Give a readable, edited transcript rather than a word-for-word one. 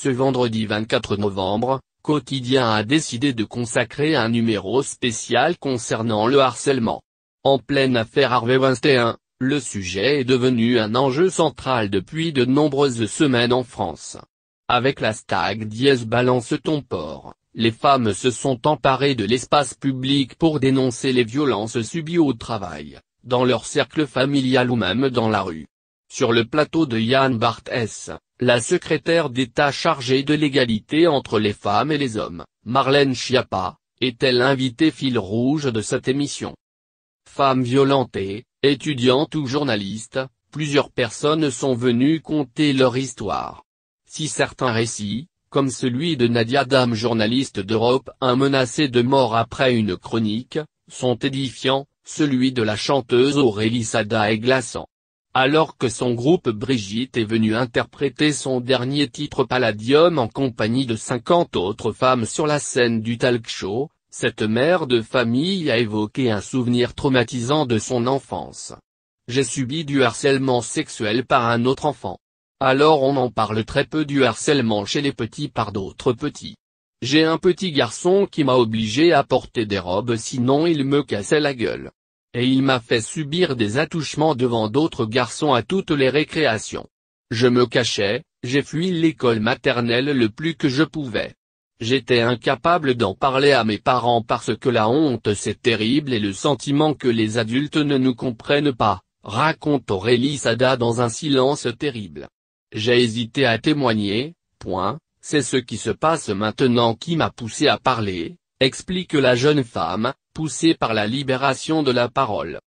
Ce vendredi 24 novembre, Quotidien a décidé de consacrer un numéro spécial concernant le harcèlement. En pleine affaire Harvey Weinstein, le sujet est devenu un enjeu central depuis de nombreuses semaines en France. Avec l'hashtag #balance ton porc, les femmes se sont emparées de l'espace public pour dénoncer les violences subies au travail, dans leur cercle familial ou même dans la rue. Sur le plateau de Yann Barthès, la secrétaire d'État chargée de l'égalité entre les femmes et les hommes, Marlène Schiappa, était l'invitée fil rouge de cette émission. Femmes violentées, étudiantes ou journalistes, plusieurs personnes sont venues conter leur histoire. Si certains récits, comme celui de Nadia Dame, journaliste d'Europe 1 menacée de mort après une chronique, sont édifiants, celui de la chanteuse Aurélie Sada est glaçant. Alors que son groupe Brigitte est venu interpréter son dernier titre Palladium en compagnie de 50 autres femmes sur la scène du talk-show, cette mère de famille a évoqué un souvenir traumatisant de son enfance. J'ai subi du harcèlement sexuel par un autre enfant. Alors on en parle très peu du harcèlement chez les petits par d'autres petits. J'ai un petit garçon qui m'a obligé à porter des robes sinon il me cassait la gueule. Et il m'a fait subir des attouchements devant d'autres garçons à toutes les récréations. Je me cachais, j'ai fui l'école maternelle le plus que je pouvais. J'étais incapable d'en parler à mes parents parce que la honte c'est terrible et le sentiment que les adultes ne nous comprennent pas, raconte Aurélie Sada dans un silence terrible. J'ai hésité à témoigner, c'est ce qui se passe maintenant qui m'a poussé à parler, explique la jeune femme, poussée par la libération de la parole.